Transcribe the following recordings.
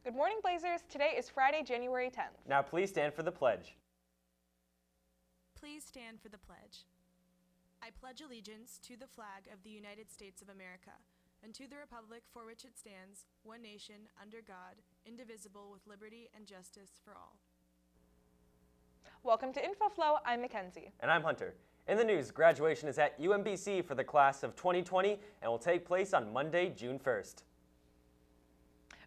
Good morning, Blazers. Today is Friday, January 10th. Now please stand for the pledge. Please stand for the pledge. I pledge allegiance to the flag of the United States of America and to the republic for which it stands, one nation, under God, indivisible, with liberty and justice for all. Welcome to InfoFlow. I'm Mackenzie. And I'm Hunter. In the news, graduation is at UMBC for the class of 2020 and will take place on Monday, June 1st.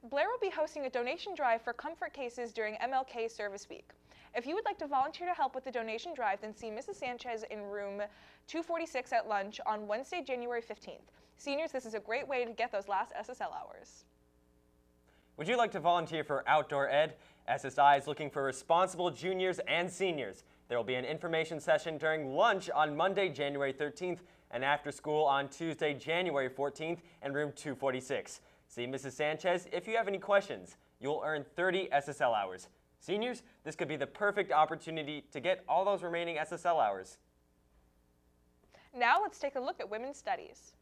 Blair will be hosting a donation drive for comfort cases during MLK Service Week. If you would like to volunteer to help with the donation drive, then see Mrs. Sanchez in room 246 at lunch on Wednesday, January 15th. Seniors, this is a great way to get those last SSL hours. Would you like to volunteer for outdoor ed? SSI is looking for responsible juniors and seniors. There will be an information session during lunch on Monday, January 13th, and after school on Tuesday, January 14th in room 246. See Mrs. Sanchez if you have any questions. You'll earn 30 SSL hours. Seniors, this could be the perfect opportunity to get all those remaining SSL hours. Now let's take a look at women's studies.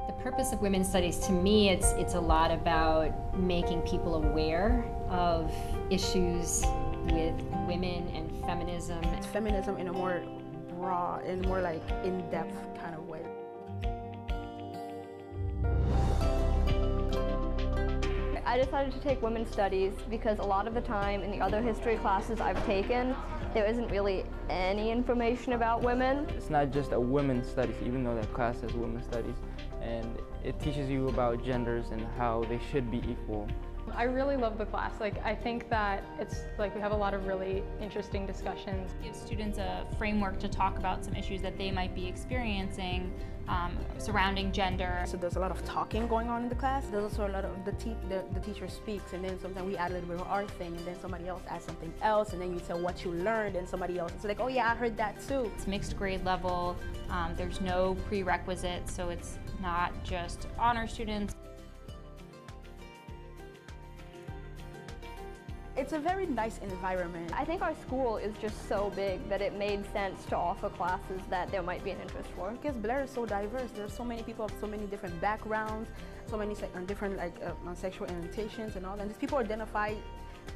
The purpose of women's studies, to me, it's a lot about making people aware of issues with women and feminism. It's feminism in a more broad and more like in-depth kind of way. I decided to take women's studies because a lot of the time in the other history classes I've taken, there isn't really any information about women. It's not just a women's studies, even though that class has women's studies, and it teaches you about genders and how they should be equal. I really love the class. I think that it's we have a lot of really interesting discussions. Give students a framework to talk about some issues that they might be experiencing surrounding gender. So there's a lot of talking going on in the class. There's also a lot of the teacher speaks, and then sometimes we add a little bit of our thing, and then somebody else adds something else, and then you tell what you learned, and somebody else is like, oh yeah, I heard that too. It's mixed grade level. There's no prerequisites, so it's not just honor students. It's a very nice environment. I think our school is just so big that it made sense to offer classes that there might be an interest for. Because Blair is so diverse. There's so many people of so many different backgrounds, so many different sexual orientations and all that. These people identify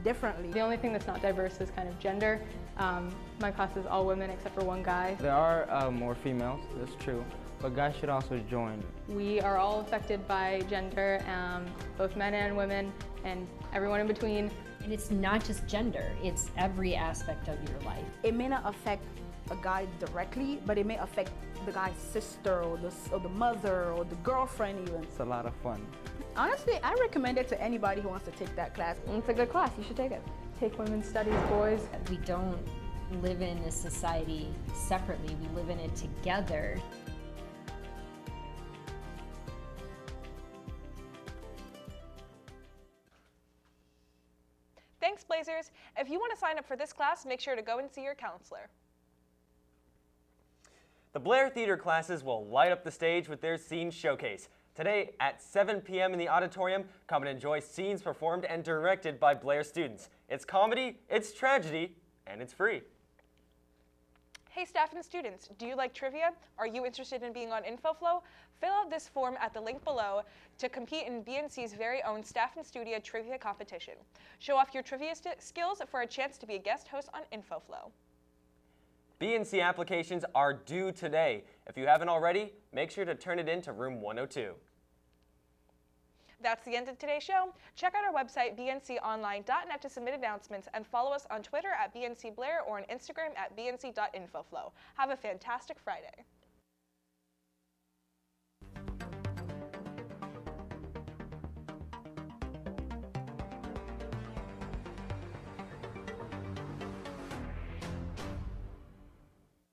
differently. The only thing that's not diverse is kind of gender. My class is all women except for one guy. There are more females, that's true, but guys should also join. We are all affected by gender, both men and women, and everyone in between. And it's not just gender, it's every aspect of your life. It may not affect a guy directly, but it may affect the guy's sister or the mother or the girlfriend even. It's a lot of fun. Honestly, I recommend it to anybody who wants to take that class. It's a good class, you should take it. Take women's studies, boys. We don't live in a society separately, we live in it together. Thanks, Blazers. If you want to sign up for this class, make sure to go and see your counselor. The Blair Theater classes will light up the stage with their scene showcase. Today at 7 p.m. in the auditorium, come and enjoy scenes performed and directed by Blair students. It's comedy, it's tragedy, and it's free. Hey staff and students, do you like trivia? Are you interested in being on InfoFlow? Fill out this form at the link below to compete in BNC's very own Staff and Studio Trivia Competition. Show off your trivia skills for a chance to be a guest host on InfoFlow. BNC applications are due today. If you haven't already, make sure to turn it in to room 102. That's the end of today's show. Check out our website, bnconline.net, to submit announcements, and follow us on Twitter at BNCBlair or on Instagram at bnc.infoflow. Have a fantastic Friday.